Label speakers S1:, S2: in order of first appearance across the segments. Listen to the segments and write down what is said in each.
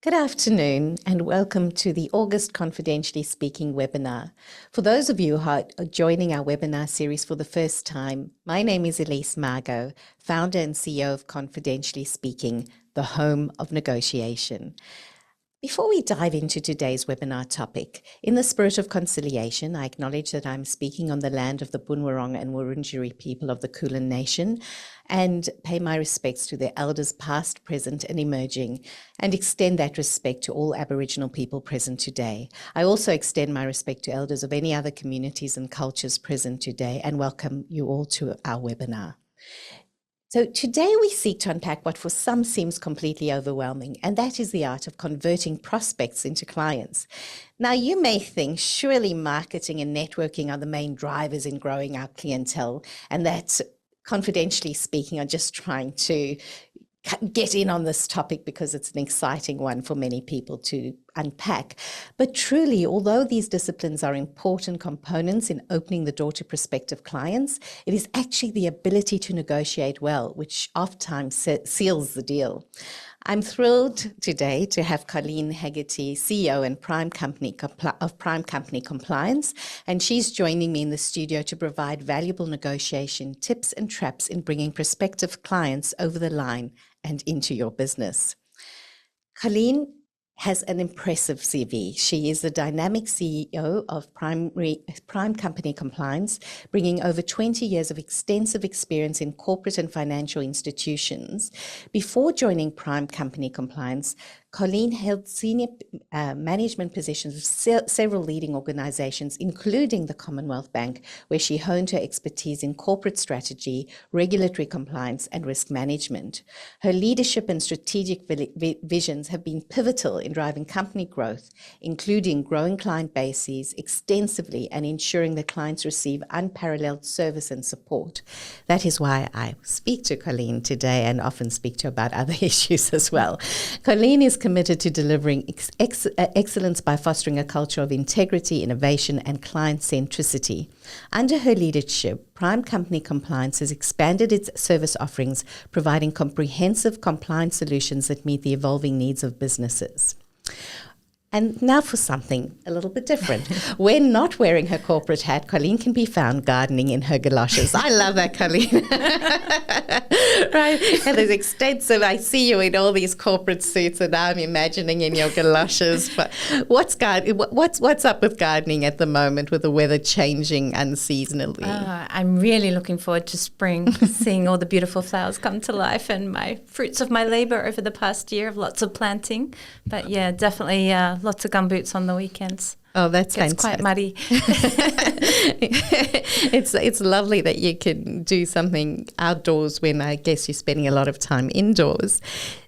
S1: Good afternoon and welcome to the August Confidentially Speaking webinar. For those of you who are joining our webinar series for the first time, my name is Elise Margot, founder and CEO of Confidentially Speaking, the home of negotiation. Before we dive into today's webinar topic, in the spirit of conciliation, I acknowledge that I'm speaking on the land of the Bunwurrung and Wurundjeri people of the Kulin Nation and pay my respects to their elders past, present and emerging, and extend that respect to all Aboriginal people present today. I also extend my respect to elders of any other communities and cultures present today and welcome you all to our webinar. So today we seek to unpack what for some seems completely overwhelming, and that is the art of converting prospects into clients. Now you may think surely marketing and networking are the main drivers in growing our clientele, and that Confidentially Speaking are just trying to get in on this topic because it's an exciting one for many people to unpack. But truly, although these disciplines are important components in opening the door to prospective clients, it is actually the ability to negotiate well, which oftentimes seals the deal. I'm thrilled today to have Colleen Hegarty, CEO and Prime Company Compliance, and she's joining me in the studio to provide valuable negotiation tips and traps in bringing prospective clients over the line and into your business. Colleen has an impressive CV. She is the dynamic CEO of Prime Company Compliance, bringing over 20 years of extensive experience in corporate and financial institutions. Before joining Prime Company Compliance, Colleen held senior management positions of several leading organizations, including the Commonwealth Bank, where she honed her expertise in corporate strategy, regulatory compliance, and risk management. Her leadership and strategic visions have been pivotal in driving company growth, including growing client bases extensively and ensuring that clients receive unparalleled service and support. That is why I speak to Colleen today and often speak to her about other issues as well. Colleen is committed to delivering excellence by fostering a culture of integrity, innovation, and client centricity. Under her leadership, Prime Company Compliance has expanded its service offerings, providing comprehensive compliance solutions that meet the evolving needs of businesses. And now for something a little bit different. When not wearing her corporate hat, Colleen can be found gardening in her galoshes. I love that, Colleen. Right? And there's extensive, I see you in all these corporate suits and now I'm imagining in your galoshes. But what's up with gardening at the moment with the weather changing unseasonably?
S2: I'm really looking forward to spring, seeing all the beautiful flowers come to life and my fruits of my labor over the past year of lots of planting. But yeah, definitely lots of gumboots on the weekends.
S1: Oh, that's
S2: fantastic.
S1: It's
S2: quite muddy.
S1: It's lovely that you can do something outdoors when I guess you're spending a lot of time indoors.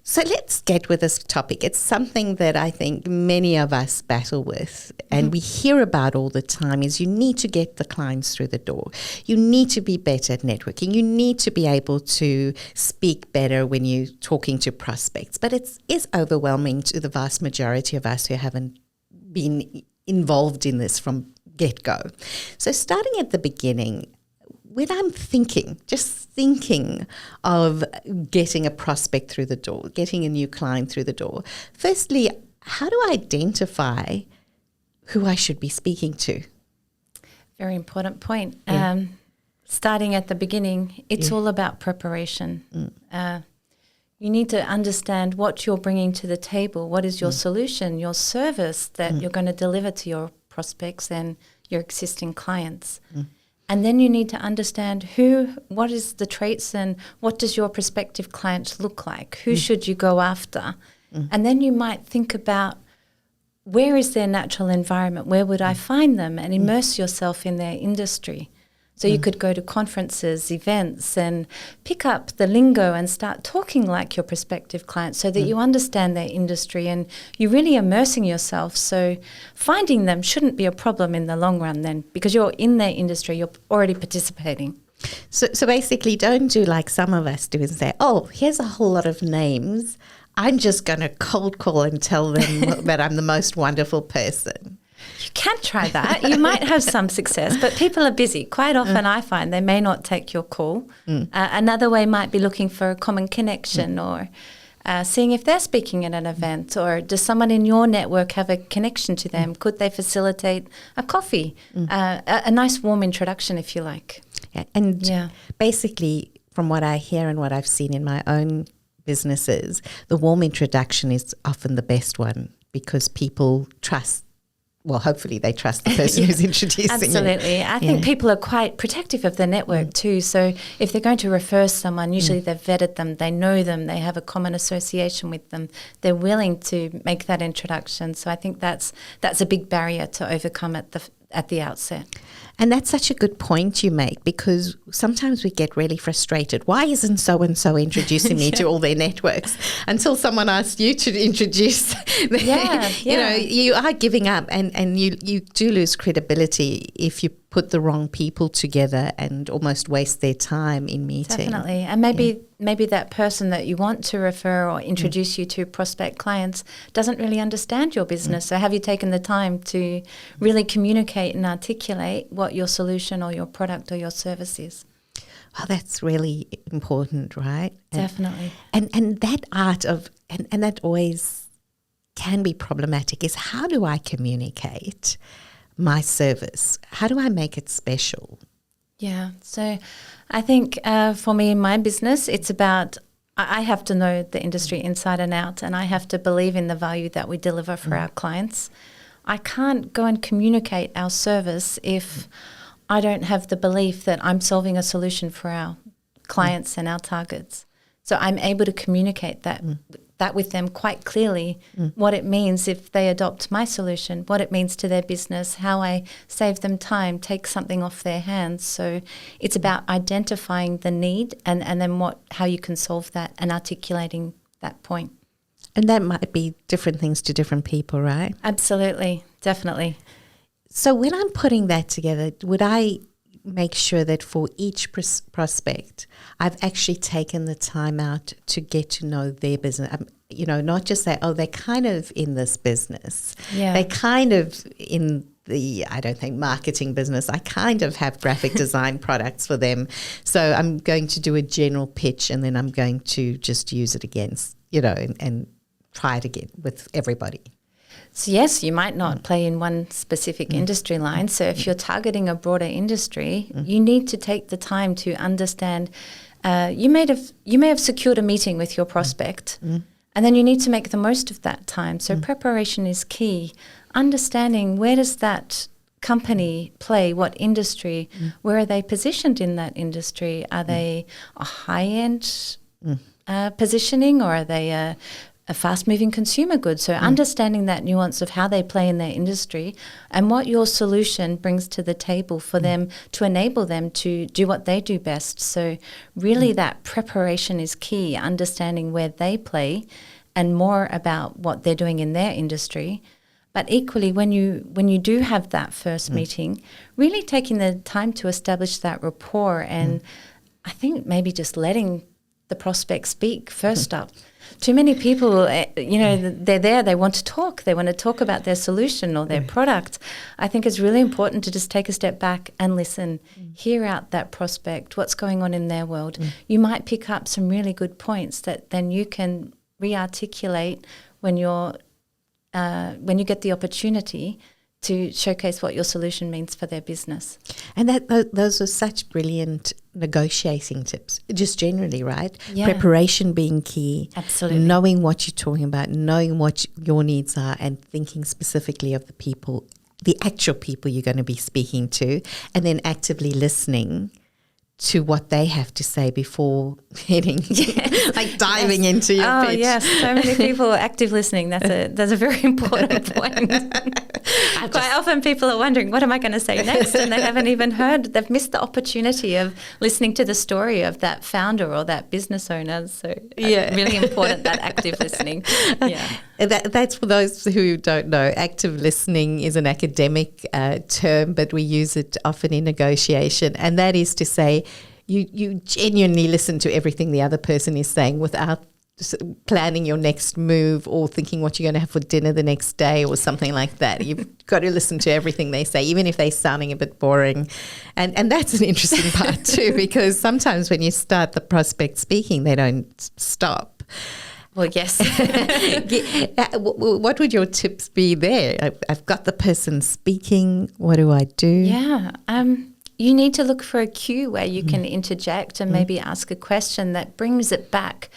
S1: So let's get with this topic. It's something that I think many of us battle with and we hear about all the time is you need to get the clients through the door. You need to be better at networking. You need to be able to speak better when you're talking to prospects. But it is overwhelming to the vast majority of us who haven't been involved in this from get-go. So starting at the beginning, when I'm thinking of getting a prospect through the door, getting a new client through the door, firstly, how do I identify who I should be speaking to?
S2: Very important point. Yeah. Starting at the beginning, it's all about preparation. You need to understand what you're bringing to the table. What is your solution, your service that you're going to deliver to your prospects and your existing clients? And then you need to understand what is the traits and what does your prospective clients look like? Who should you go after? And then you might think about where is their natural environment? Where would I find them? And immerse yourself in their industry. So you could go to conferences, events, and pick up the lingo and start talking like your prospective clients so that you understand their industry and you're really immersing yourself. So finding them shouldn't be a problem in the long run then because you're in their industry, you're already participating.
S1: So basically don't do like some of us do and say, oh, here's a whole lot of names. I'm just going to cold call and tell them that I'm the most wonderful person.
S2: You can try that. You might have some success, but people are busy. Quite often I find they may not take your call. Another way might be looking for a common connection or seeing if they're speaking at an event, or does someone in your network have a connection to them? Could they facilitate a coffee, a nice warm introduction, if you like?
S1: Yeah. And basically, from what I hear and what I've seen in my own businesses, the warm introduction is often the best one because people trust. Well, hopefully they trust the person who's introducing
S2: Absolutely.
S1: you.
S2: I think people are quite protective of their network too. So if they're going to refer someone, usually they've vetted them, they know them, they have a common association with them. They're willing to make that introduction. So I think that's a big barrier to overcome at the outset.
S1: And that's such a good point you make, because sometimes we get really frustrated. Why isn't so-and-so introducing me to all their networks? Until someone asks you to introduce them. You know, you are giving up, and you do lose credibility if you put the wrong people together and almost waste their time in meeting.
S2: Definitely. And maybe that person that you want to refer or introduce you to prospect clients doesn't really understand your business. So have you taken the time to really communicate and articulate what your solution or your product or your service is?
S1: Well, that's really important, right?
S2: Definitely.
S1: And that art of, and that always can be problematic, is how do I communicate my service? How do I make it special?
S2: Yeah, so I think for me in my business, it's about I have to know the industry inside and out, and I have to believe in the value that we deliver for our clients. I can't go and communicate our service if I don't have the belief that I'm solving a solution for our clients and our targets. So I'm able to communicate that with them quite clearly, what it means if they adopt my solution, what it means to their business, how I save them time, take something off their hands. So it's about identifying the need and then how you can solve that and articulating that point.
S1: And that might be different things to different people, right?
S2: Absolutely, definitely.
S1: So when I'm putting that together, would I make sure that for each prospect, I've actually taken the time out to get to know their business? Not just say, oh, they're kind of in this business.
S2: Yeah.
S1: They're kind of in the, I don't think, marketing business. I kind of have graphic design products for them. So I'm going to do a general pitch, and then I'm going to just use it against, and try it again with everybody.
S2: So yes, you might not play in one specific industry line. So if you're targeting a broader industry, you need to take the time to understand. You may have secured a meeting with your prospect, and then you need to make the most of that time. So preparation is key. Understanding, where does that company play, what industry, where are they positioned in that industry? Are they a high-end positioning, or are they a fast-moving consumer good? So understanding that nuance of how they play in their industry and what your solution brings to the table for them to enable them to do what they do best. So really that preparation is key, understanding where they play and more about what they're doing in their industry. But equally, when you do have that first meeting, really taking the time to establish that rapport, and I think maybe just letting the prospect speak first up. Too many people, they're there, they want to talk about their solution or their product. I think it's really important to just take a step back and listen, hear out that prospect, what's going on in their world. You might pick up some really good points that then you can re-articulate when you get the opportunity to showcase what your solution means for their business. And
S1: those are such brilliant negotiating tips, just generally, right?
S2: Yeah.
S1: Preparation being key.
S2: Absolutely.
S1: Knowing what you're talking about, knowing what your needs are, and thinking specifically of the people, the actual people you're going to be speaking to, and then actively listening to what they have to say before heading, like diving into your pitch. Oh,
S2: yes. So many people active listening. That's a very important point. Quite often people are wondering, what am I going to say next? And they haven't even heard. They've missed the opportunity of listening to the story of that founder or that business owner. So really important, that active listening. Yeah.
S1: That's for those who don't know. Active listening is an academic term, but we use it often in negotiation. And that is to say, you genuinely listen to everything the other person is saying without planning your next move or thinking what you're going to have for dinner the next day or something like that. You've got to listen to everything they say, even if they're sounding a bit boring. And that's an interesting part too, because sometimes when you start the prospect speaking, they don't stop.
S2: Well, yes.
S1: What would your tips be there? I've got the person speaking. What do I do?
S2: Yeah. You need to look for a cue where you can interject and maybe ask a question that brings it back,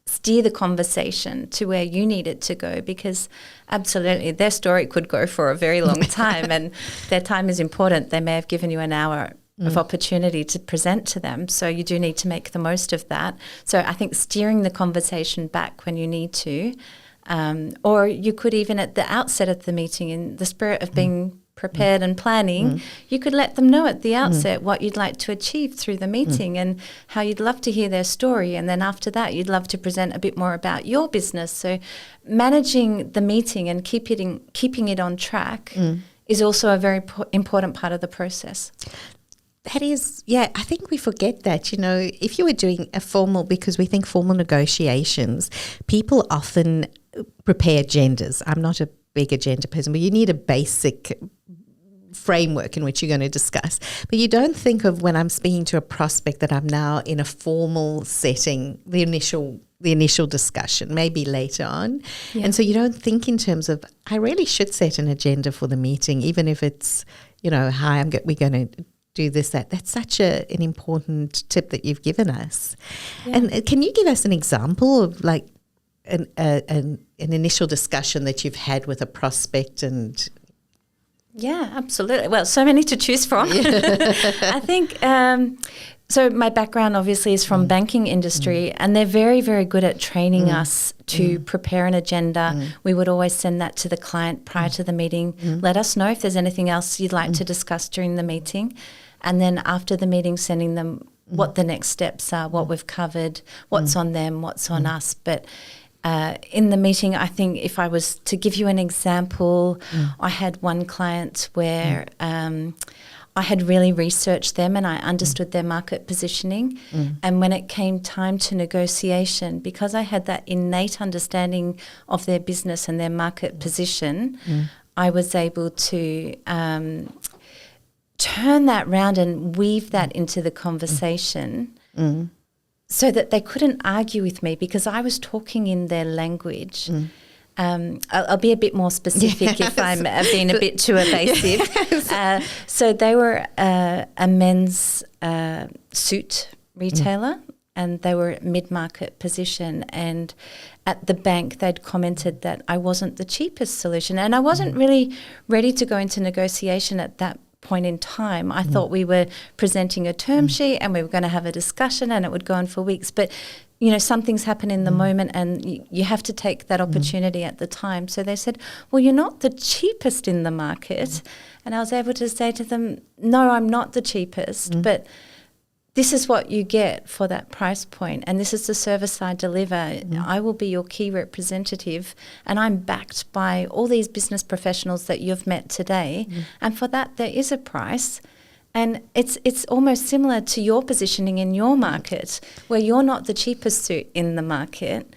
S2: steer the conversation to where you need it to go, because absolutely their story could go for a very long time and their time is important. They may have given you an hour of opportunity to present to them, so you do need to make the most of that. So I think steering the conversation back when you need to, or you could even at the outset of the meeting, in the spirit of being prepared and planning, you could let them know at the outset what you'd like to achieve through the meeting and how you'd love to hear their story. And then after that, you'd love to present a bit more about your business. So managing the meeting and keeping it on track is also a very important part of the process.
S1: That is, yeah, I think we forget that, if you were doing a formal, because we think formal negotiations, people often prepare agendas. I'm not a big agenda person, but you need a basic framework in which you're going to discuss. But you don't think of, when I'm speaking to a prospect, that I'm now in a formal setting, the initial discussion, maybe later on. Yeah. And so you don't think in terms of, I really should set an agenda for the meeting, even if it's, hi, we're going to do this, that. That's such an important tip that you've given us. Yeah. And can you give us an example of like an initial discussion that you've had with a prospect? And
S2: yeah, absolutely. Well, so many to choose from. I think so my background obviously is from banking industry, and they're very, very good at training us to prepare an agenda. We would always send that to the client prior to the meeting. Let us know if there's anything else you'd like to discuss during the meeting. And then after the meeting, sending them what the next steps are, what we've covered, what's on them, what's on us. But in the meeting, I think if I was to give you an example, I had one client where I had really researched them and I understood their market positioning. And when it came time to negotiation, because I had that innate understanding of their business and their market position, I was able to turn that round and weave that into the conversation so that they couldn't argue with me because I was talking in their language. I'll be a bit more specific if I'm being a bit too evasive. So they were a men's suit retailer and they were mid-market position, and at the bank they'd commented that I wasn't the cheapest solution, and I wasn't really ready to go into negotiation at that point in time. I thought we were presenting a term sheet and we were going to have a discussion and it would go on for weeks, but some things happen in the moment and you have to take that opportunity at the time. So they said, well, you're not the cheapest in the market. And I was able to say to them, no, I'm not the cheapest, but this is what you get for that price point, and this is the service I deliver. I will be your key representative, and I'm backed by all these business professionals that you've met today, and for that there is a price. And it's almost similar to your positioning in your market, where you're not the cheapest suit in the market,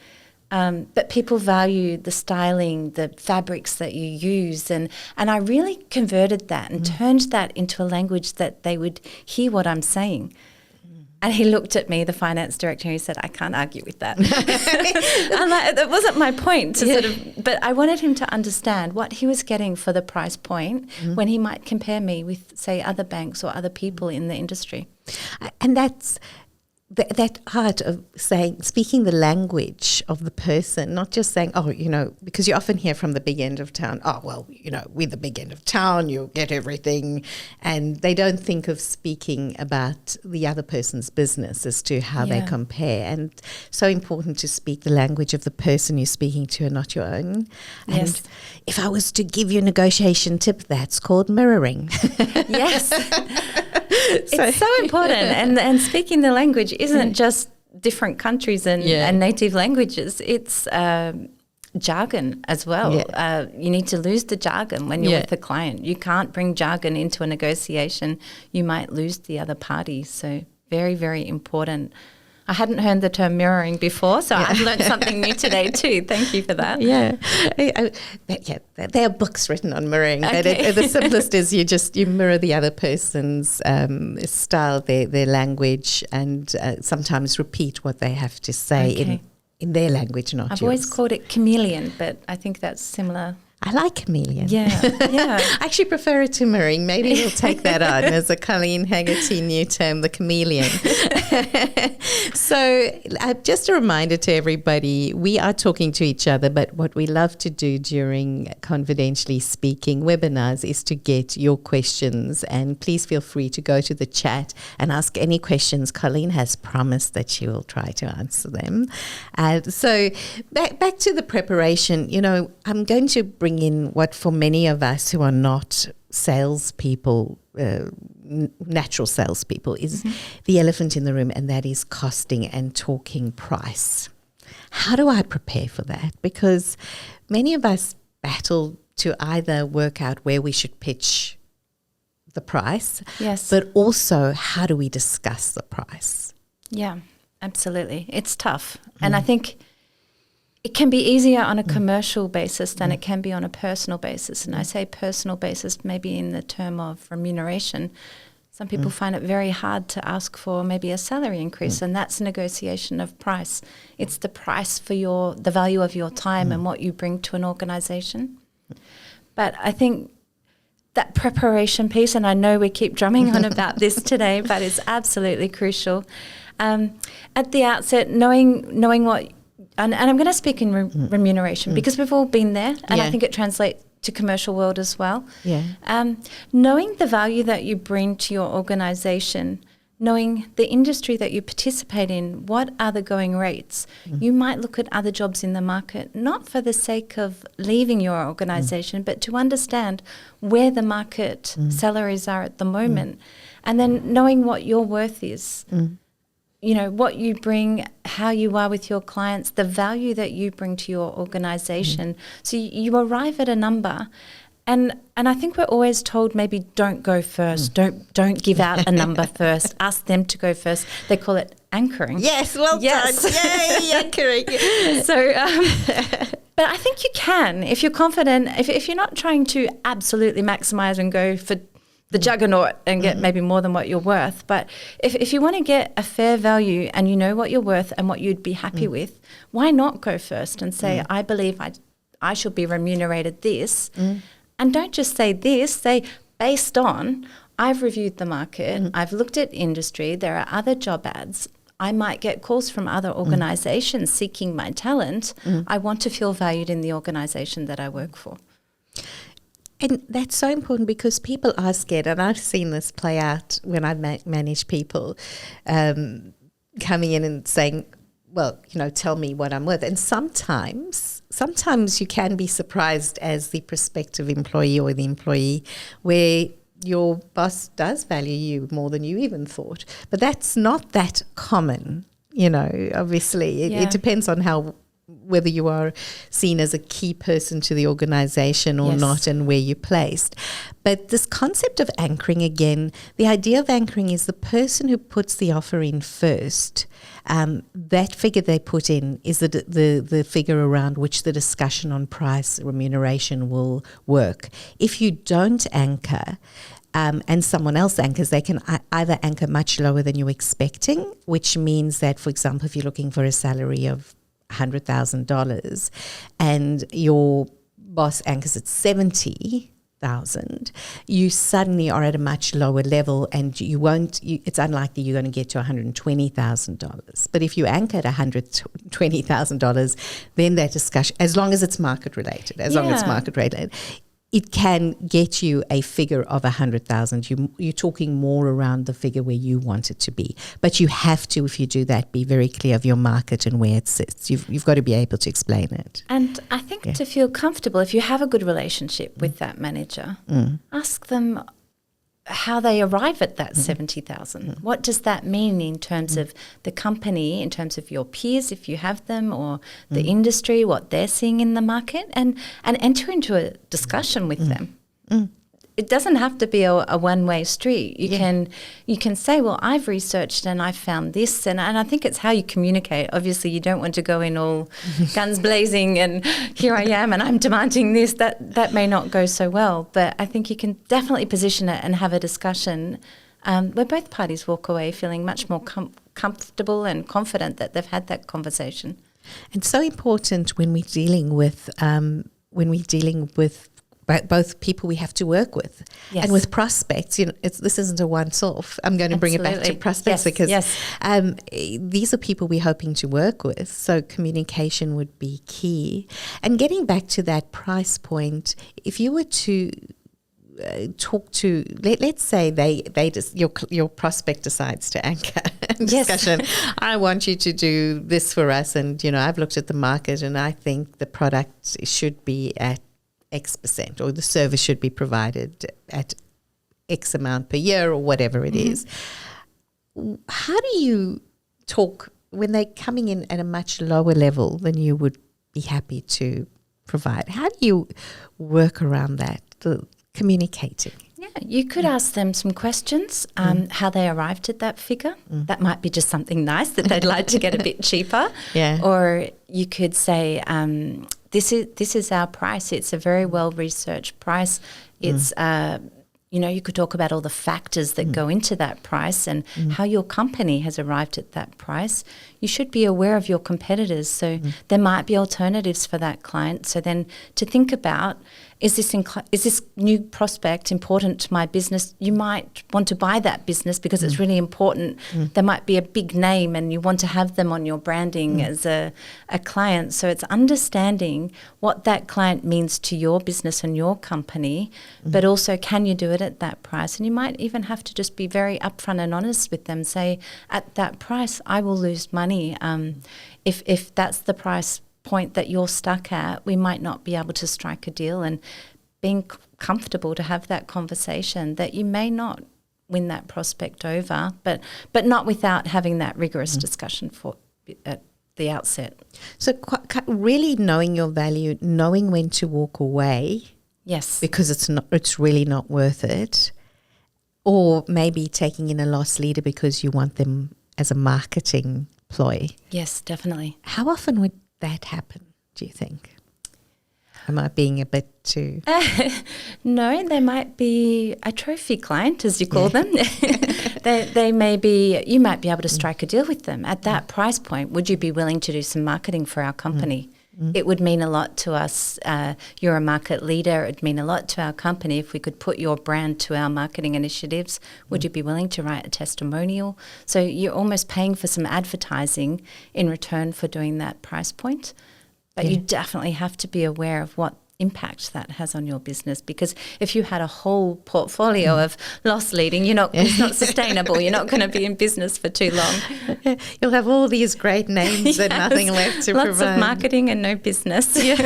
S2: but people value the styling, the fabrics that you use, and I really converted that and turned that into a language that they would hear what I'm saying. And he looked at me, the finance director, and he said, I can't argue with that. I'm like, that wasn't my point but I wanted him to understand what he was getting for the price point when he might compare me with, say, other banks or other people in the industry.
S1: And that's that art of speaking the language of the person, not just saying, because you often hear from the big end of town, we're the big end of town, you'll get everything. And they don't think of speaking about the other person's business as to how they compare. And so important to speak the language of the person you're speaking to and not your own.
S2: Yes.
S1: And if I was to give you a negotiation tip, that's called mirroring.
S2: Yes. It's so important. And speaking the language isn't just different countries and native languages. It's jargon as well. Yeah. You need to lose the jargon when you're with the client. You can't bring jargon into a negotiation. You might lose the other party. So very, very important. I hadn't heard the term mirroring before, so I've learned something new today too. Thank you for that.
S1: Yeah. There are books written on mirroring. Okay. But the simplest is you mirror the other person's style, their language, and sometimes repeat what they have to say in their language, not
S2: I've
S1: yours.
S2: always called it chameleon, but I think that's similar.
S1: I like chameleon.
S2: Yeah.
S1: I actually prefer it to marine. Maybe we'll take that on as a Colleen Haggerty new term, the chameleon. So just a reminder to everybody, we are talking to each other, but what we love to do during Confidentially Speaking webinars is to get your questions, and please feel free to go to the chat and ask any questions. Colleen has promised that she will try to answer them. So back to the preparation, I'm going to bring in what for many of us who are not salespeople, natural salespeople, is the elephant in the room, and that is costing and talking price. How do I prepare for that? Because many of us battle to either work out where we should pitch the price,
S2: yes,
S1: but also how do we discuss the price?
S2: Yeah, absolutely. It's tough. And I think it can be easier on a commercial basis than it can be on a personal basis. And I say personal basis maybe in the term of remuneration. Some people find it very hard to ask for maybe a salary increase, and that's negotiation of price. It's the price for the value of your time and what you bring to an organization. But I think that preparation piece, and I know we keep drumming on about this today, but it's absolutely crucial. At the outset, knowing what, and I'm going to speak in remuneration because we've all been there, and I think it translates to commercial world as well.
S1: Yeah.
S2: Knowing the value that you bring to your organisation, knowing the industry that you participate in, what are the going rates? You might look at other jobs in the market, not for the sake of leaving your organisation, but to understand where the market salaries are at the moment, and then knowing what your worth is. What you bring, how you are with your clients, the value that you bring to your organisation. So you arrive at a number, and I think we're always told maybe don't go first, don't give out a number first, ask them to go first. They call it anchoring.
S1: Yes, well done. Yay, anchoring.
S2: So, but I think you can if you're confident. If you're not trying to absolutely maximise and go for the juggernaut and get maybe more than what you're worth. But if you want to get a fair value and you know what you're worth and what you'd be happy with, why not go first and say, I believe I should be remunerated this. And don't just say this, say based on, I've reviewed the market, I've looked at industry, there are other job ads, I might get calls from other organisations seeking my talent. I want to feel valued in the organisation that I work for.
S1: And that's so important because people are scared, and I've seen this play out when I manage people coming in and saying, well, tell me what I'm worth. And sometimes you can be surprised as the prospective employee or the employee where your boss does value you more than you even thought. But that's not that common, obviously. It depends on whether you are seen as a key person to the organisation or not, and where you're placed. But this concept of anchoring, again, the idea of anchoring is the person who puts the offer in first. That figure they put in is the figure around which the discussion on price remuneration will work. If you don't anchor, and someone else anchors, they can either anchor much lower than you're expecting, which means that, for example, if you're looking for a salary of $100,000 and your boss anchors at $70,000, you suddenly are at a much lower level, and it's unlikely you're going to get to $120,000. But if you anchor at $120,000, then that discussion, as long as it's market related, it can get you a figure of 100,000. You're talking more around the figure where you want it to be. But you have to, if you do that, be very clear of your market and where it sits. You've got to be able to explain it.
S2: And I think to feel comfortable, if you have a good relationship with that manager, ask them how they arrive at that 70,000. What does that mean in terms of the company, in terms of your peers, if you have them, or the industry, what they're seeing in the market, and enter into a discussion with them. It doesn't have to be a one-way street. You can say, well, I've researched and I've found this, and I think it's how you communicate. Obviously, you don't want to go in all guns blazing and here I am and I'm demanding this. That may not go so well, but I think you can definitely position it and have a discussion where both parties walk away feeling much more comfortable and confident that they've had that conversation.
S1: And so important when we're dealing with both people we have to work with,
S2: Yes.
S1: and with prospects. This isn't a once-off. I'm going to bring it back to
S2: Absolutely.
S1: prospects,
S2: Yes,
S1: because
S2: yes.
S1: these are people we're hoping to work with. So communication would be key. And getting back to that price point, if you were to talk to, let's say your prospect decides to anchor a discussion. I want you to do this for us, and I've looked at the market and I think the product should be at X%, or the service should be provided at X amount per year, or whatever it is. How do you talk when they're coming in at a much lower level than you would be happy to provide? How do you work around that, the communicating?
S2: Yeah, you could ask them some questions, how they arrived at that figure. That might be just something nice that they'd like to get a bit cheaper.
S1: Yeah.
S2: Or you could say, this is our price. It's a very well-researched price. It's, you could talk about all the factors that go into that price and how your company has arrived at that price. You should be aware of your competitors. So there might be alternatives for that client. So then to think about, is this new prospect important to my business? You might want to buy that business because it's really important. There might be a big name and you want to have them on your branding as a client. So it's understanding what that client means to your business and your company, but also can you do it at that price? And you might even have to just be very upfront and honest with them. Say, at that price, I will lose money. If that's the price point that you're stuck at, we might not be able to strike a deal. And being comfortable to have that conversation, that you may not win that prospect over, but not without having that rigorous discussion at the outset.
S1: So really knowing your value, knowing when to walk away.
S2: Yes.
S1: Because it's really not worth it. Or maybe taking in a loss leader because you want them as a marketing ploy.
S2: Yes, definitely.
S1: How often would that happen, do you think? Am I being a bit too...
S2: No, there might be a trophy client, as you call them. They may be, you might be able to strike a deal with them. At that price point, would you be willing to do some marketing for our company? It would mean a lot to us. You're a market leader. It would mean a lot to our company if we could put your brand to our marketing initiatives. Would you be willing to write a testimonial? So you're almost paying for some advertising in return for doing that price point. But you definitely have to be aware of what impact that has on your business, because if you had a whole portfolio of loss leading, it's not sustainable. You're not going to be in business for too long.
S1: You'll have all these great names and nothing left to
S2: Lots
S1: provide.
S2: Lots of marketing and no business.
S1: Yes.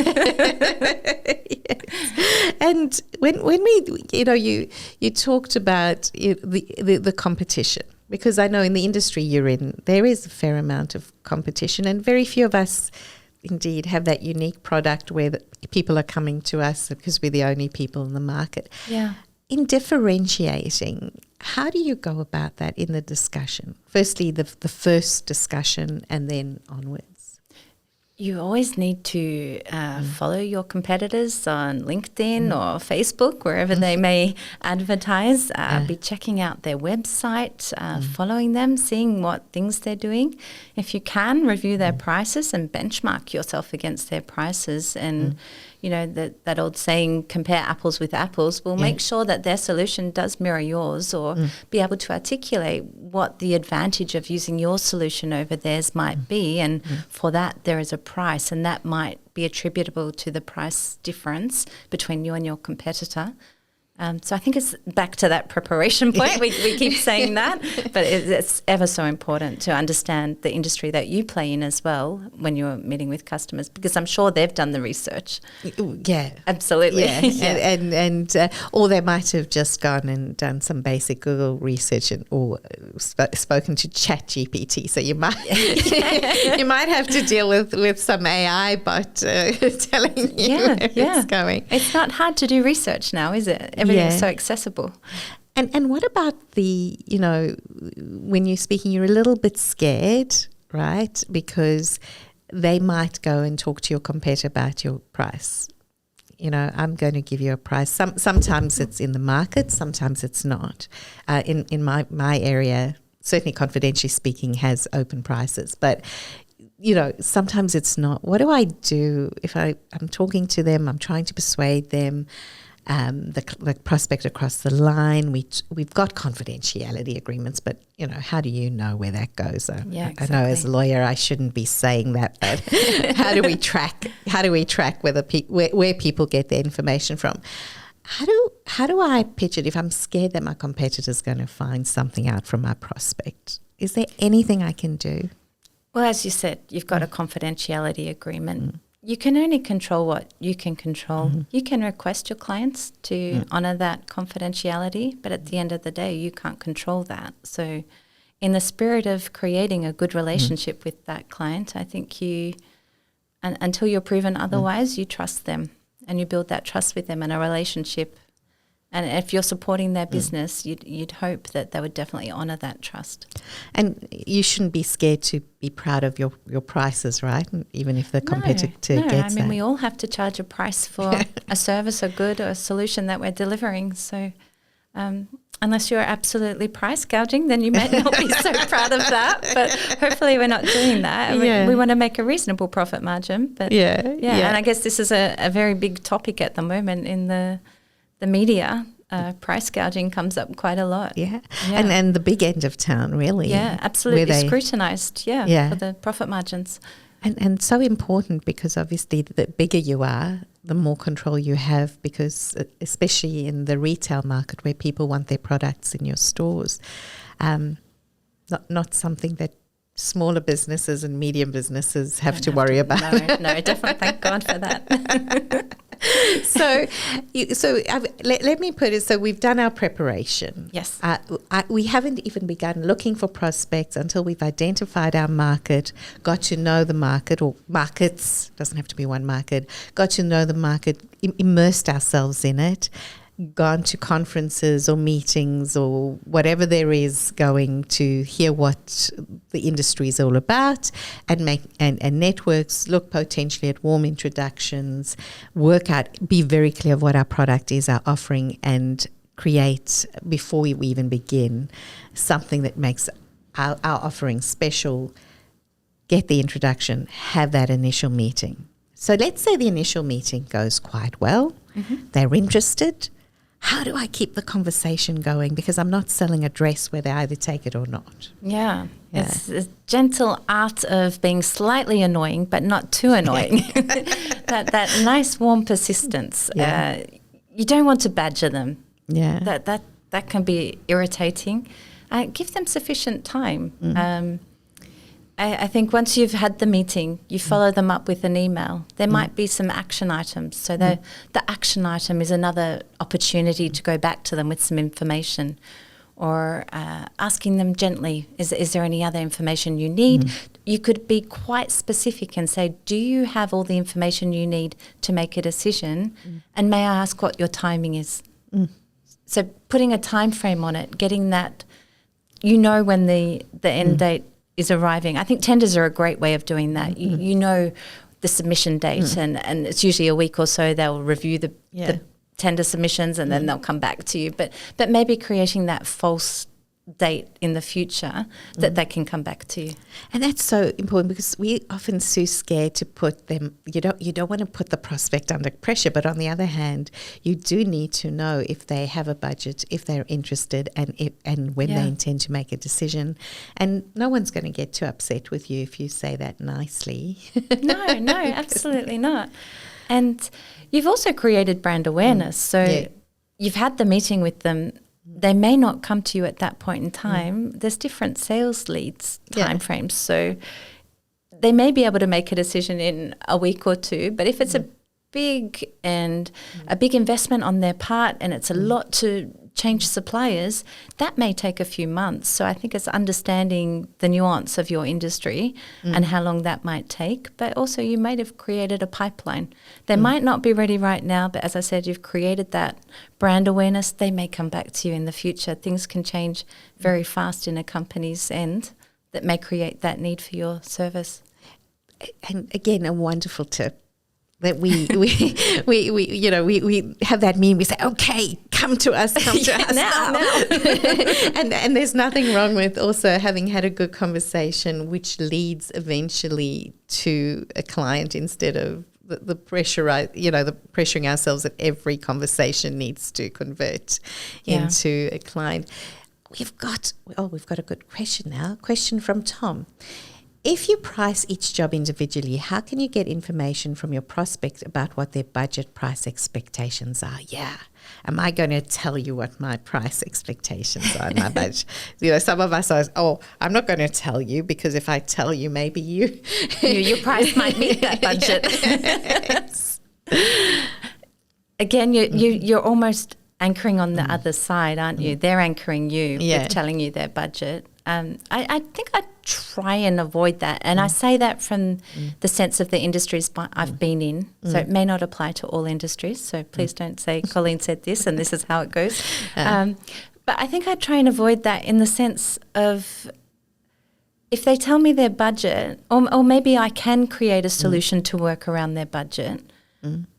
S1: And when we, you talked about the competition, because I know in the industry you're in, there is a fair amount of competition, and very few of us indeed have that unique product where people are coming to us because we're the only people in the market.
S2: Yeah.
S1: In differentiating, how do you go about that in the discussion? Firstly, the first discussion, and then onwards.
S2: You always need to follow your competitors on LinkedIn or Facebook, wherever they may advertise. Be checking out their website, following them, seeing what things they're doing. If you can, review their prices and benchmark yourself against their prices. And that old saying, compare apples with apples, will make sure that their solution does mirror yours, or be able to articulate what the advantage of using your solution over theirs might be. And for that, there is a price, and that might be attributable to the price difference between you and your competitor. So I think it's back to that preparation point. We keep saying that, but it's ever so important to understand the industry that you play in as well when you're meeting with customers, because I'm sure they've done the research.
S1: Yeah.
S2: Absolutely.
S1: Yeah. Or they might have just gone and done some basic Google research or spoken to ChatGPT. So you might you might have to deal with some AI bot telling you where it's going.
S2: It's not hard to do research now, is it? Everything's so accessible.
S1: And what about the, when you're speaking, you're a little bit scared, right? Because they might go and talk to your competitor about your price. I'm going to give you a price. Sometimes it's in the market, sometimes it's not. In my area, certainly confidentially speaking, has open prices. But sometimes it's not. What do I do if I'm talking to them, I'm trying to persuade them, the prospect across the line, we've got confidentiality agreements, but, how do you know where that goes?
S2: Yeah,
S1: I know as a lawyer I shouldn't be saying that, but how do we track whether where people get their information from? How do I pitch it if I'm scared that my competitor's going to find something out from my prospect? Is there anything I can do?
S2: Well, as you said, you've got a confidentiality agreement. You can only control what you can control. You can request your clients to honour that confidentiality, but at the end of the day, you can't control that. So in the spirit of creating a good relationship with that client, I think until you're proven otherwise, you trust them and you build that trust with them and a relationship. And if you're supporting their business, you'd hope that they would definitely honour that trust.
S1: And you shouldn't be scared to be proud of your prices, right? Even if the competitor gets that.
S2: We all have to charge a price for a service, a good, or a solution that we're delivering. So unless you're absolutely price gouging, then you may not be so proud of that. But hopefully we're not doing that. We want to make a reasonable profit margin. But and I guess this is a very big topic at the moment in the media. Price gouging comes up quite a lot.
S1: And the big end of town, really.
S2: Absolutely scrutinised for the profit margins.
S1: And so important, because obviously the bigger you are, the more control you have, because especially in the retail market where people want their products in your stores, not something that smaller businesses and medium businesses have to worry about.
S2: No, definitely. Thank God for that.
S1: So let me put it, so we've done our preparation.
S2: Yes.
S1: We haven't even begun looking for prospects until we've identified our market, got to know the market, or markets, doesn't have to be one market, got to know the market, immersed ourselves in it, gone to conferences or meetings or whatever there is, going to hear what the industry is all about, and make and networks, look potentially at warm introductions, work out, be very clear of what our product is, our offering, and create, before we even begin, something that makes our offering special. Get the introduction, have that initial meeting. So let's say the initial meeting goes quite well. They're interested. How do I keep the conversation going? Because I'm not selling a dress where they either take it or not.
S2: It's a gentle art of being slightly annoying, but not too annoying. that nice warm persistence. You don't want to badger them. That can be irritating. Give them sufficient time. I think once you've had the meeting, you follow them up with an email. There might be some action items. So the action item is another opportunity to go back to them with some information, or asking them gently, is there any other information you need? You could be quite specific and say, do you have all the information you need to make a decision? And may I ask what your timing is? So putting a time frame on it, getting that, when the end date is arriving. I think tenders are a great way of doing that. You know the submission date, and it's usually a week or so. They'll review the tender submissions, and then they'll come back to you. But maybe creating that false date in the future that they can come back to you.
S1: And that's so important, because we often so scared to put them, you don't want to put the prospect under pressure, but on the other hand, you do need to know if they have a budget, if they're interested, and when they intend to make a decision. And no one's going to get too upset with you if you say that nicely.
S2: No, absolutely not. And you've also created brand awareness. So you've had the meeting with them. They may not come to you at that point in time. There's different sales leads timeframes. So they may be able to make a decision in a week or two, but if it's a big investment on their part, and it's a lot to change suppliers, that may take a few months. So I think it's understanding the nuance of your industry and how long that might take. But also you might have created a pipeline. They might not be ready right now, but as I said, you've created that brand awareness. They may come back to you in the future. Things can change very fast in a company's end that may create that need for your service.
S1: And again, a wonderful tip. That we have that meeting, we say, okay, come to us now. and there's nothing wrong with also having had a good conversation, which leads eventually to a client instead of the pressuring ourselves that every conversation needs to convert into a client. We've got a good question now. Question from Tom. If you price each job individually, how can you get information from your prospect about what their budget price expectations are? Yeah. Am I going to tell you what my price expectations are in my budget? Some of us are, I'm not going to tell you, because if I tell you, maybe your price might meet that budget.
S2: Again, you're almost anchoring on the other side, aren't you? They're anchoring you with telling you their budget. I think I try and avoid that. And I say that from the sense of the industries I've been in. So it may not apply to all industries. So please don't say, Colleen said this and this is how it goes. But I think I try and avoid that in the sense of, if they tell me their budget, or maybe I can create a solution to work around their budget.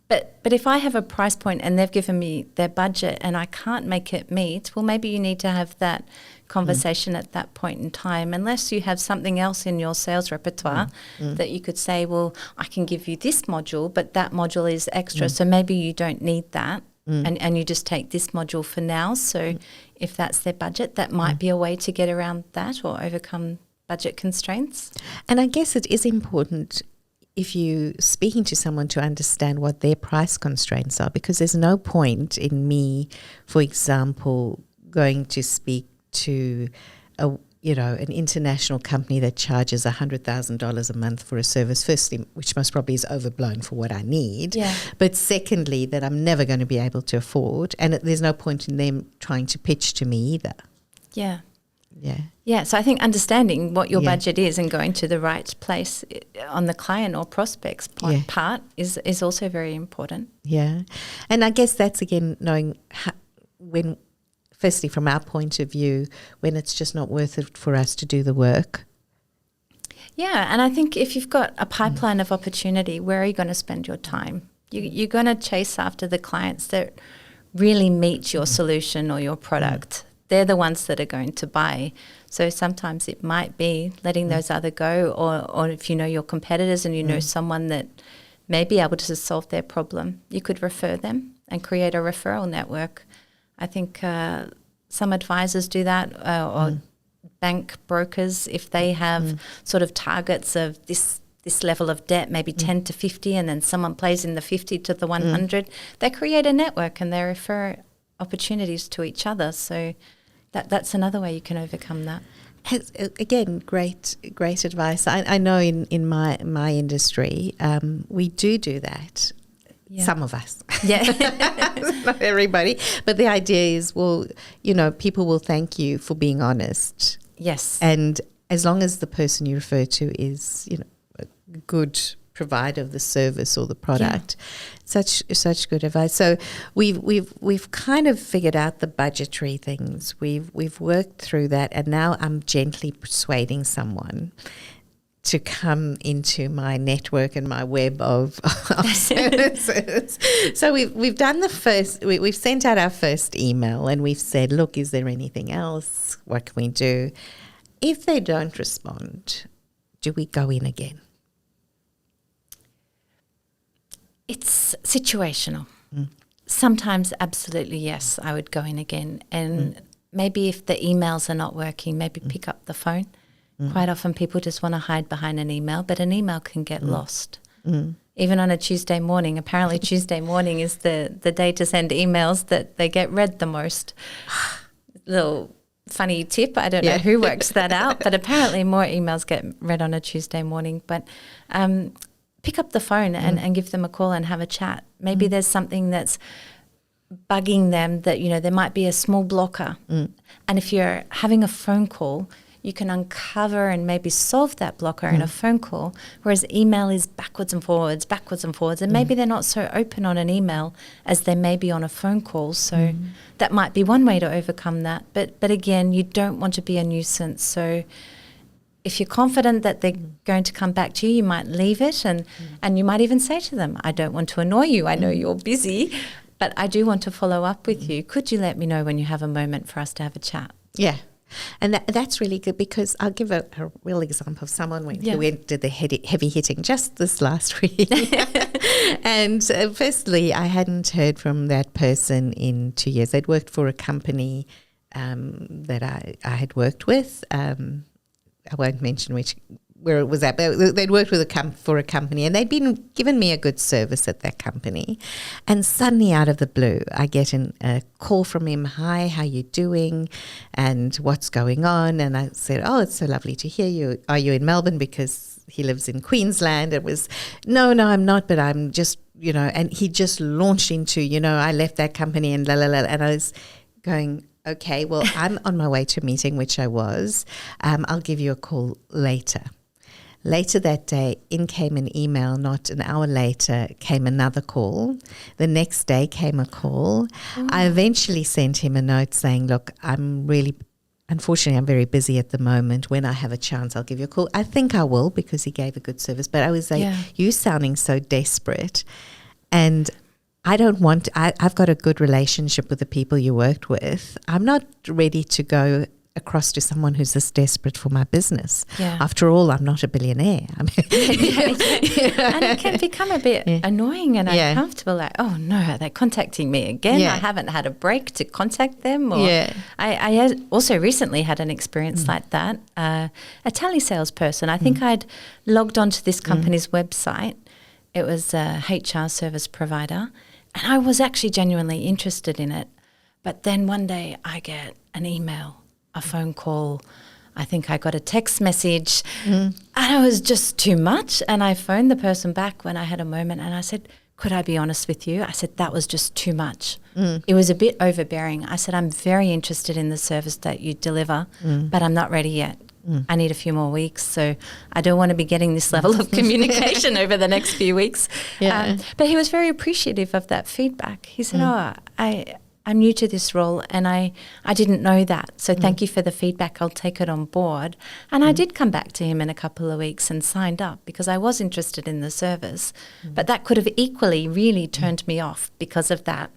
S2: But if I have a price point and they've given me their budget and I can't make it meet, well, maybe you need to have that conversation at that point in time, unless you have something else in your sales repertoire that you could say, well, I can give you this module, but that module is extra, so maybe you don't need that, and you just take this module for now. So if that's their budget, that might be a way to get around that or overcome budget constraints.
S1: And I guess it is important, if you're speaking to someone, to understand what their price constraints are, because there's no point in me, for example, going to speak to an international company that charges $100,000 a month for a service, firstly, which most probably is overblown for what I need, but secondly, that I'm never going to be able to afford, and there's no point in them trying to pitch to me either. Yeah, so I think understanding what your budget is and going to the right place on the client or prospects part is also very important. Yeah, and I guess that's, again, knowing when, firstly, from our point of view, when it's just not worth it for us to do the work.
S2: Yeah, and I think if you've got a pipeline of opportunity, where are you going to spend your time? You're going to chase after the clients that really meet your solution or your product. They're the ones that are going to buy. So sometimes it might be letting those other go, or if you know your competitors and you know someone that may be able to solve their problem, you could refer them and create a referral network. I think some advisors do that, or bank brokers, if they have sort of targets of this level of debt, maybe 10 to 50, and then someone plays in the 50 to the 100, they create a network and they refer opportunities to each other. So that's another way you can overcome that.
S1: Again, great advice. I know in my industry, we do that. Yeah. Some of us. Yeah. Not everybody. But the idea is, well, people will thank you for being honest.
S2: Yes.
S1: And as long as the person you refer to is, a good provider of the service or the product. Such good advice. So we've kind of figured out the budgetary things. We've worked through that, and now I'm gently persuading someone to come into my network and my web of services. So we've done the first. We've sent out our first email, and we've said, look, is there anything else? What can we do? If they don't respond, do we go in again?
S2: It's situational. Sometimes, absolutely, yes, I would go in again. And maybe if the emails are not working, maybe pick up the phone. Quite often people just want to hide behind an email, but an email can get lost. Even on a Tuesday morning. Apparently Tuesday morning is the day to send emails that they get read the most. Little funny tip. I don't know who works that out, but apparently more emails get read on a Tuesday morning. But pick up the phone and give them a call and have a chat. Maybe there's something that's bugging them that, there might be a small blocker. And if you're having a phone call, you can uncover and maybe solve that blocker in a phone call, whereas email is backwards and forwards, and maybe they're not so open on an email as they may be on a phone call. So that might be one way to overcome that. But again, you don't want to be a nuisance. So if you're confident that they're going to come back to you, you might leave it, and you might even say to them, I don't want to annoy you. I know you're busy, but I do want to follow up with you. Could you let me know when you have a moment for us to have a chat?
S1: Yeah. And that's really good, because I'll give a real example of someone who did the heavy hitting just this last week. And firstly, I hadn't heard from that person in 2 years. They'd worked for a company that I had worked with. I won't mention where it was at, but they'd worked with for a company, and they'd been given me a good service at that company. And suddenly, out of the blue, I get a call from him. Hi, how you doing? And what's going on? And I said, oh, it's so lovely to hear you. Are you in Melbourne? Because he lives in Queensland. It was, no, I'm not, but I'm just, and he just launched into, I left that company and la, la, la. And I was going, okay, well, I'm on my way to a meeting, which I was. I'll give you a call later. Later that day, in came an email. Not an hour later came another call. The next day came a call. I eventually sent him a note saying, look, unfortunately, I'm very busy at the moment. When I have a chance, I'll give you a call. I think I will, because he gave a good service. But I was like, you sounding so desperate. And I've got a good relationship with the people you worked with. I'm not ready to go across to someone who's this desperate for my business. Yeah. After all, I'm not a billionaire. I mean,
S2: And it can become a bit annoying and uncomfortable. Like, oh no, are they contacting me again? I haven't had a break to contact them. Or I also recently had an experience like that. A telesalesperson. I think I'd logged onto this company's website. It was a HR service provider, and I was actually genuinely interested in it. But then one day I get an email, a phone call, I think I got a text message, and it was just too much. And I phoned the person back when I had a moment, and I said, could I be honest with you? I said, that was just too much. It was a bit overbearing. I said, I'm very interested in the service that you deliver, but I'm not ready yet. I need a few more weeks, so I don't want to be getting this level of communication over the next few weeks. But he was very appreciative of that feedback. He said, I'm new to this role, and I didn't know that. So thank you for the feedback. I'll take it on board. And I did come back to him in a couple of weeks and signed up, because I was interested in the service. But that could have equally really turned me off because of that.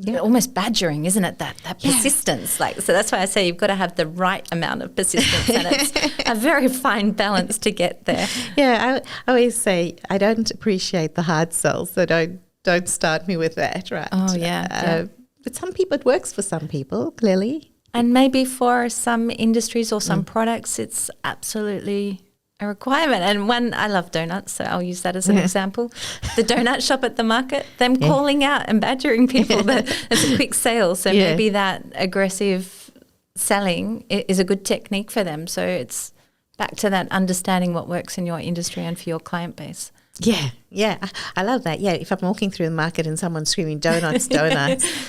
S2: Almost badgering, isn't it? That persistence. So that's why I say you've got to have the right amount of persistence, and it's a very fine balance to get there.
S1: I always say I don't appreciate the hard sell, so don't start me with that, right?
S2: Oh
S1: but some people, it works for some people, clearly.
S2: And maybe for some industries or some products, it's absolutely a requirement. And one, I love donuts, so I'll use that as an example. The donut shop at the market, them calling out and badgering people, that it's a quick sale. So maybe that aggressive selling is a good technique for them. So it's back to that understanding what works in your industry and for your client base.
S1: Yeah, I love that. Yeah, if I'm walking through the market and someone's screaming donuts,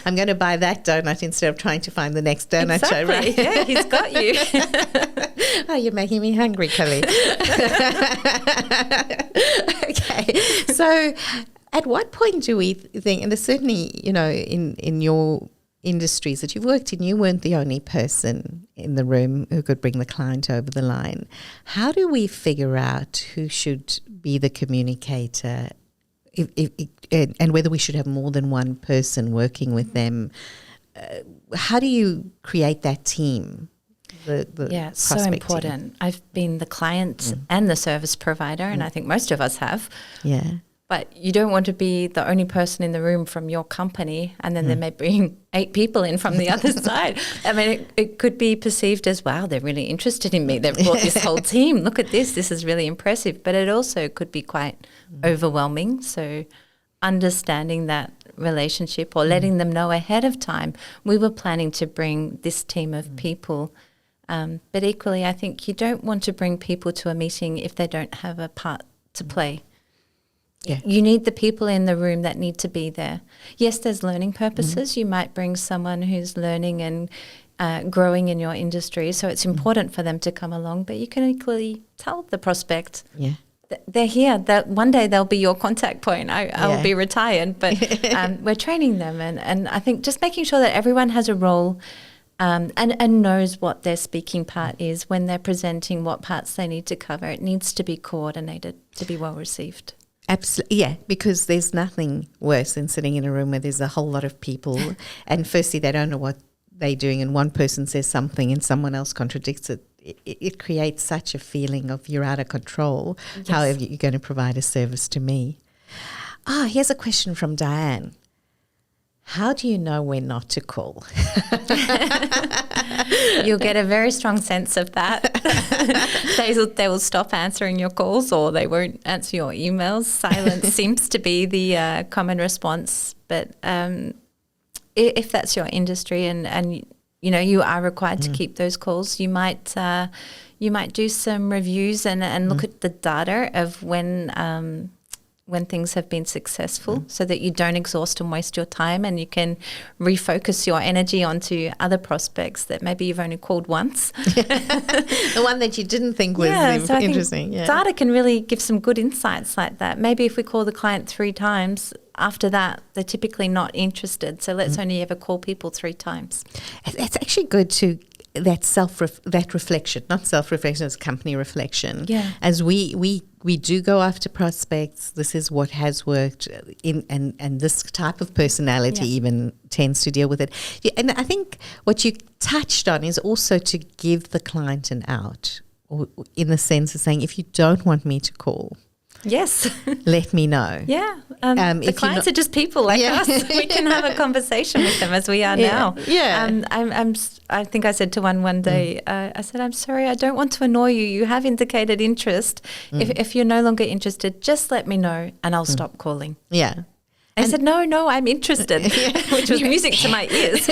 S1: I'm going to buy that donut instead of trying to find the next donut show, right?
S2: Yeah, he's got you.
S1: Oh, you're making me hungry, Kelly. Okay, so at what point do we think, and there's certainly, in your industries that you've worked in, you weren't the only person in the room who could bring the client over the line. How do we figure out who should be the communicator, and whether we should have more than one person working with them? How do you create that team?
S2: It's so important. I've been the client and the service provider, and I think most of us have.
S1: Yeah.
S2: But you don't want to be the only person in the room from your company, and then there may bring 8 people in from the other side. I mean, it could be perceived as, wow, they're really interested in me. They've brought this whole team. Look at this. This is really impressive. But it also could be quite overwhelming. So understanding that relationship, or letting them know ahead of time, we were planning to bring this team of people. But equally, I think you don't want to bring people to a meeting if they don't have a part to play. Yeah. You need the people in the room that need to be there. Yes, there's learning purposes. You might bring someone who's learning and growing in your industry, so it's important for them to come along, but you can equally tell the prospect they're here, that one day they'll be your contact point. I'll be retired, but we're training them. And I think just making sure that everyone has a role and knows what their speaking part is when they're presenting, what parts they need to cover. It needs to be coordinated to be well received.
S1: Absolutely, yeah, because there's nothing worse than sitting in a room where there's a whole lot of people and firstly they don't know what they're doing and one person says something and someone else contradicts it. It creates such a feeling of you're out of control.
S2: Yes.
S1: How are you going to provide a service to me? Here's a question from Diane. How do you know when not to call?
S2: You'll get a very strong sense of that. They will stop answering your calls or they won't answer your emails. Silence seems to be the common response. But if that's your industry and you are required to keep those calls, you might do some reviews and look at the data of when things have been successful so that you don't exhaust and waste your time and you can refocus your energy onto other prospects that maybe you've only called once.
S1: The one that you didn't think was
S2: so
S1: interesting.
S2: Data can really give some good insights like that. Maybe if we call the client 3 times, after that, they're typically not interested. So let's only ever call people 3 times.
S1: It's actually good to that reflection, not self-reflection, it's company reflection.
S2: Yeah.
S1: As we do go after prospects, this is what has worked and this type of personality even tends to deal with it. Yeah, and I think what you touched on is also to give the client an out, or in the sense of saying, if you don't want me to call,
S2: yes,
S1: let me know.
S2: Yeah. The clients are just people like us. We can have a conversation with them as we are now.
S1: Yeah.
S2: I think I said to one day, I said, I'm sorry, I don't want to annoy you. You have indicated interest. If you're no longer interested, just let me know and I'll stop calling.
S1: Yeah.
S2: I said, no, I'm interested, which was music to my ears.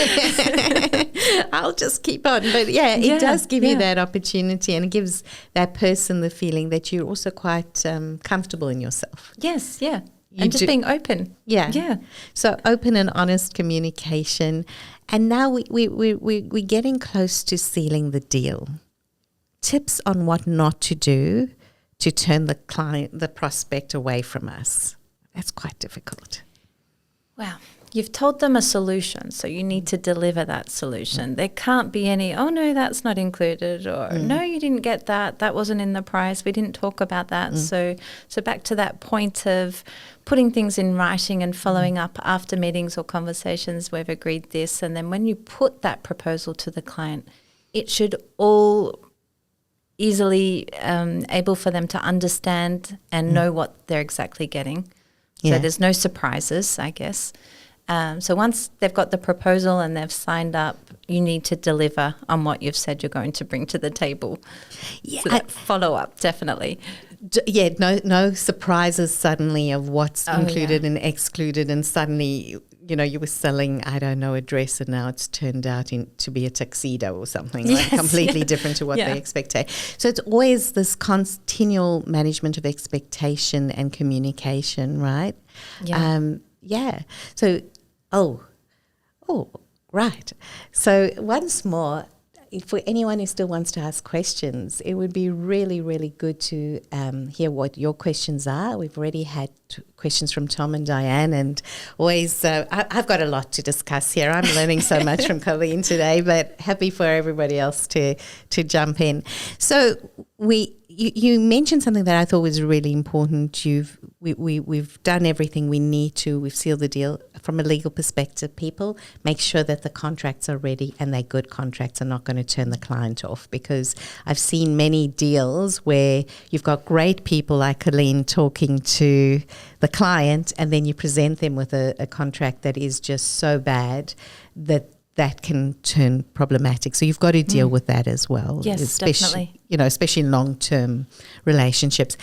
S1: I'll just keep on. But it does give you that opportunity and it gives that person the feeling that you're also quite comfortable in yourself.
S2: Yes, yeah. And just being open.
S1: Yeah.
S2: Yeah.
S1: So open and honest communication. And now we're getting close to sealing the deal. Tips on what not to do to turn the prospect away from us. That's quite difficult.
S2: Wow. You've told them a solution, so you need to deliver that solution. There can't be any, oh, no, that's not included, or no, you didn't get that. That wasn't in the price. We didn't talk about that. So back to that point of putting things in writing and following up after meetings or conversations, we've agreed this. And then when you put that proposal to the client, it should all easily able for them to understand and know what they're exactly getting. So there's no surprises, I guess. So once they've got the proposal and they've signed up, you need to deliver on what you've said you're going to bring to the table. Yeah, so follow up, definitely.
S1: No surprises suddenly of what's included and excluded, and suddenly, you were selling, I don't know, a dress and now it's turned out to be a tuxedo or something, completely different to what they expected. So it's always this continual management of expectation and communication, right?
S2: Yeah.
S1: So, right. So once more, for anyone who still wants to ask questions, it would be really, really good to hear what your questions are. We've already had questions from Tom and Diane, and always I've got a lot to discuss here. I'm learning so much from Colleen today, but happy for everybody else to jump in. So you mentioned something that I thought was really important. We've done everything we need to. We've sealed the deal. From a legal perspective, people make sure that the contracts are ready and they're good contracts and not going to turn the client off, because I've seen many deals where you've got great people like Colleen talking to the client and then you present them with a contract that is just so bad that can turn problematic. So you've got to deal with that as well.
S2: Yes, definitely.
S1: Especially in long-term relationships.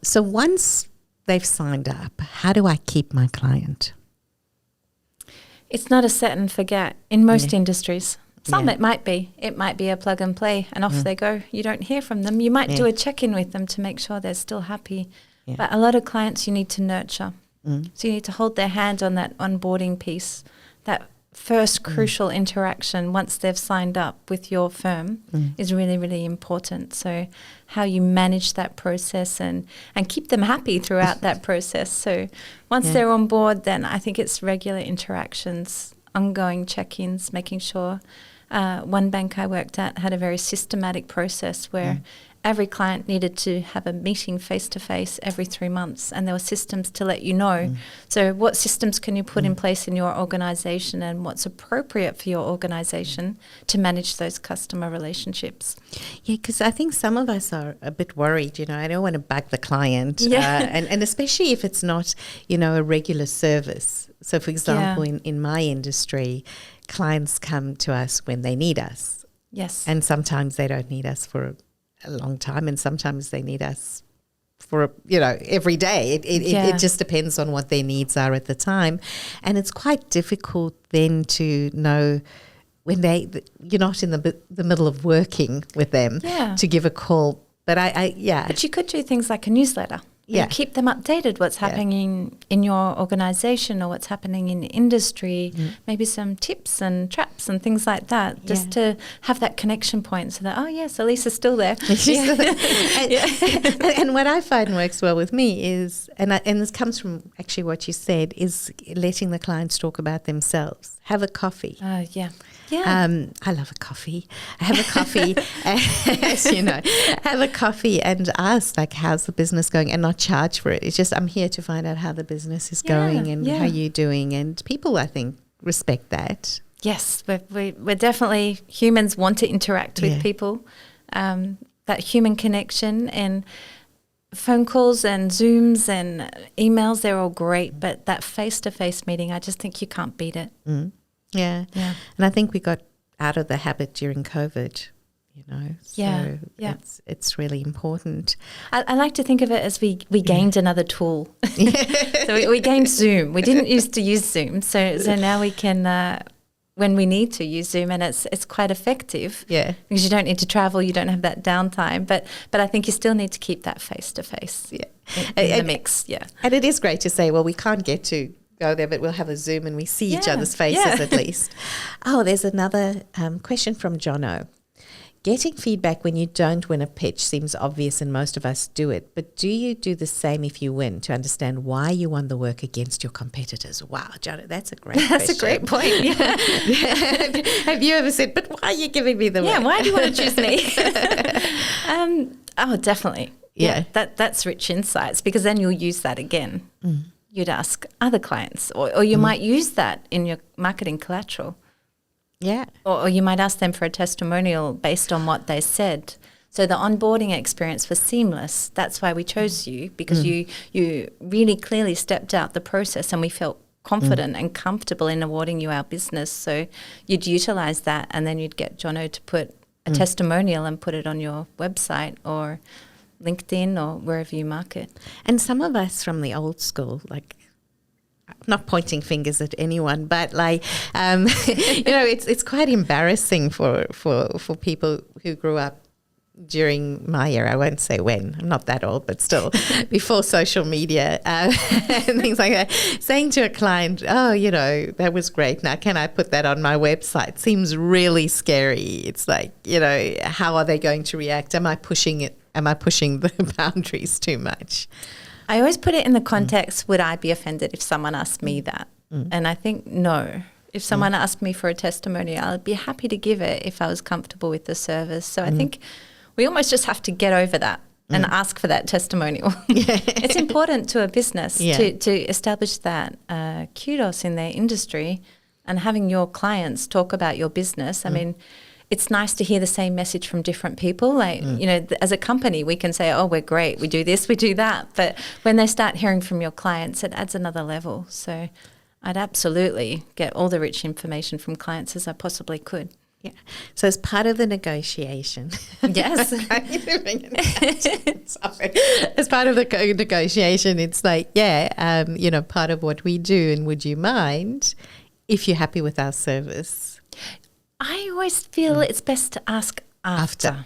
S1: So once they've signed up, how do I keep my client?
S2: It's not a set and forget in most industries. Some it might be. It might be a plug and play and off they go. You don't hear from them. You might do a check-in with them to make sure they're still happy. Yeah. But a lot of clients you need to nurture. So you need to hold their hand on that onboarding piece, that first crucial interaction once they've signed up with your firm is really, really important. So how you manage that process and keep them happy throughout that process. So once they're on board, then I think it's regular interactions, ongoing check-ins, making sure. One bank I worked at had a very systematic process where every client needed to have a meeting face-to-face every 3 months, and there were systems to let you know. So what systems can you put in place in your organisation, and what's appropriate for your organisation to manage those customer relationships?
S1: Yeah, because I think some of us are a bit worried, I don't want to bug the client. And especially if it's not, a regular service. So, for example, in my industry, clients come to us when they need us.
S2: Yes.
S1: And sometimes they don't need us for a long time, and sometimes they need us for, every day. It just depends on what their needs are at the time. And it's quite difficult then to know when you're not in the middle of working with them to give a call. But
S2: But you could do things like a newsletter.
S1: Yeah.
S2: You keep them updated, what's happening in your organisation or what's happening in the industry, maybe some tips and traps and things like that, just to have that connection point so that, oh, yes, Elisa's still there.
S1: And what I find works well with me is, and this comes from actually what you said, is letting the clients talk about themselves. Have a coffee. I love a coffee. I have a coffee, as you know, have a coffee and ask, like, how's the business going, and not charge for it. It's just, I'm here to find out how the business is going and how you're doing. And people, I think, respect that.
S2: Yes, we're definitely, humans want to interact with people. That human connection, and phone calls and Zooms and emails, they're all great. But that face-to-face meeting, I just think you can't beat it.
S1: Yeah. And I think we got out of the habit during COVID, So it's really important.
S2: I like to think of it as we gained another tool. So we gained Zoom. We didn't used to use Zoom. So now we can, when we need to, use Zoom, and it's quite effective.
S1: Yeah.
S2: Because you don't need to travel, you don't have that downtime. But I think you still need to keep that face-to-face in the mix. Yeah.
S1: And it is great to say, well, we can't get to go there, but we'll have a Zoom and we see each other's faces at least. Oh, there's another question from Jono. Getting feedback when you don't win a pitch seems obvious, and most of us do it, but do you do the same if you win, to understand why you won the work against your competitors? Wow, Jono, that's a great question.
S2: That's a great point. Yeah.
S1: Have you ever said, but why are you giving me the work?
S2: Yeah, why do you want to choose me? Oh, definitely. Yeah. That's rich insights, because then you'll use that again. You'd ask other clients, or you might use that in your marketing collateral.
S1: Yeah.
S2: Or you might ask them for a testimonial based on what they said. So the onboarding experience was seamless. That's why we chose you, because you really clearly stepped out the process, and we felt confident and comfortable in awarding you our business. So you'd utilise that, and then you'd get Jono to put a testimonial and put it on your website or LinkedIn or wherever you market.
S1: And some of us from the old school, like, not pointing fingers at anyone, but it's quite embarrassing for people who grew up during my era. I won't say when, I'm not that old, but still before social media and things like that, saying to a client, oh, that was great, now can I put that on my website? Seems really scary. It's like, how are they going to react? Am I pushing the boundaries too much?
S2: I always put it in the context, would I be offended if someone asked me that? And I think no. If someone asked me for a testimonial, I'd be happy to give it if I was comfortable with the service. So I think we almost just have to get over that and ask for that testimonial. It's important to a business to establish that kudos in their industry, and having your clients talk about your business. I mean, it's nice to hear the same message from different people. Like, as a company, we can say, oh, we're great, we do this, we do that. But when they start hearing from your clients, it adds another level. So I'd absolutely get all the rich information from clients as I possibly could.
S1: Yeah. So as part of the negotiation.
S2: Yes.
S1: Sorry. As part of the negotiation, it's like, part of what we do, and would you mind if you're happy with our service?
S2: I always feel it's best to ask after.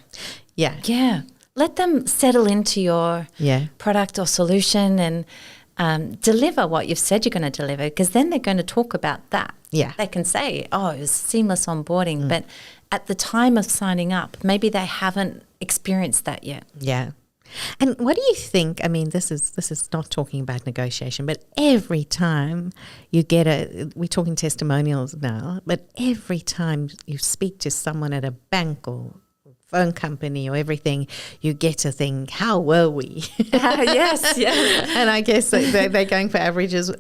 S1: Yeah.
S2: Yeah. Let them settle into your product or solution and deliver what you've said you're going to deliver, because then they're going to talk about that.
S1: Yeah.
S2: They can say, oh, it was seamless onboarding, but at the time of signing up, maybe they haven't experienced that yet.
S1: Yeah. And what do you think? I mean, this is not talking about negotiation, but every time you get we're talking testimonials now, but every time you speak to someone at a bank or phone company or everything, you get to think, how were we?
S2: Yes.
S1: And I guess they're going for averages.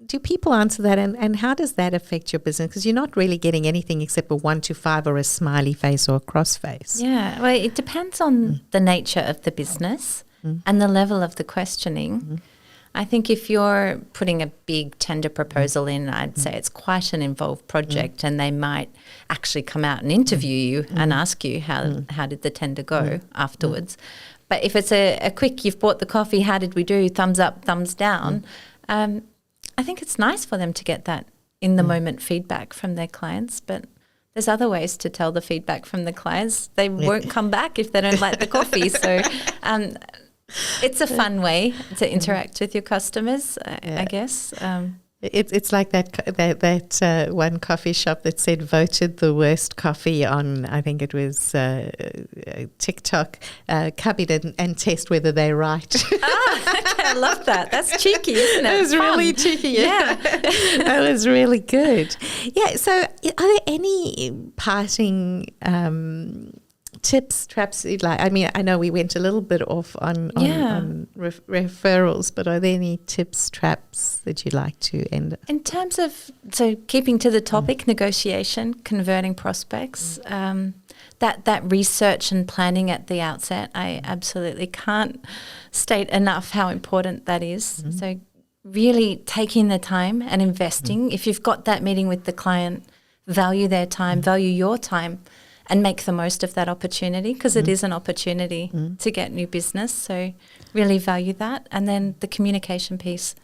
S1: Do people answer that? And how does that affect your business? Because you're not really getting anything except a 1 to 5 or a smiley face or a cross face.
S2: Yeah. Well, it depends on the nature of the business and the level of the questioning. I think if you're putting a big tender proposal in, I'd say it's quite an involved project, and they might actually come out and interview you and ask you how did the tender go afterwards. But if it's a quick, you've bought the coffee, how did we do, thumbs up, thumbs down, I think it's nice for them to get that in the moment feedback from their clients. But there's other ways to tell the feedback from the clients. They won't come back if they don't like the coffee. So it's a fun way to interact with your customers, I guess.
S1: It's like that one coffee shop that said voted the worst coffee on, I think it was TikTok, come in and test whether they're right.
S2: Okay, I love that. That's cheeky, isn't it?
S1: It was really cheeky. Yeah. That was really good. Yeah, so are there any parting tips, perhaps? I know we went a little bit off on referrals, but are there any tips, traps that you'd like to end?
S2: In terms of, so keeping to the topic, negotiation, converting prospects, that research and planning at the outset, I absolutely can't state enough how important that is. So really taking the time and investing. If you've got that meeting with the client, value their time, value your time, and make the most of that opportunity, because it is an opportunity to get new business. So really value that. And then the communication piece,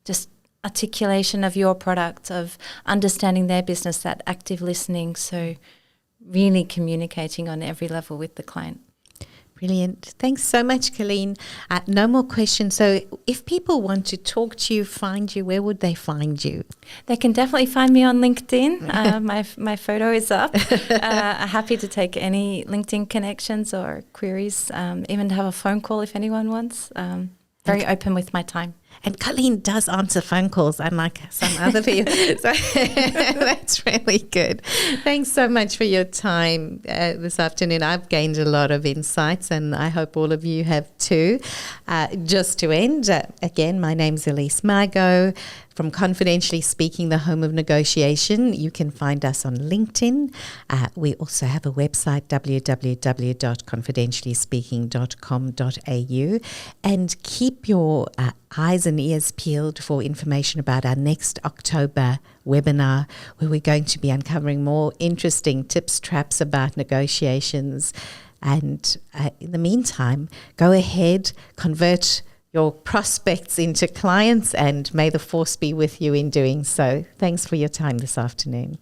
S2: just articulation of your product, of understanding their business, that active listening. So really communicating on every level with the client.
S1: Brilliant. Thanks so much, Colleen. No more questions. So if people want to talk to you, find you, where would they find you?
S2: They can definitely find me on LinkedIn. My photo is up. Happy to take any LinkedIn connections or queries, even to have a phone call if anyone wants. Very open with my time.
S1: And Colleen does answer phone calls, unlike some other people. So that's really good. Thanks so much for your time this afternoon. I've gained a lot of insights, and I hope all of you have too. Just to end, again, my name's Elise Margot from Confidentially Speaking, the Home of Negotiation. You can find us on LinkedIn. We also have a website, www.confidentiallyspeaking.com.au. And keep your eyes and ears peeled for information about our next October webinar, where we're going to be uncovering more interesting tips, traps about negotiations. And in the meantime, go ahead, convert your prospects into clients, and may the force be with you in doing so. Thanks for your time this afternoon.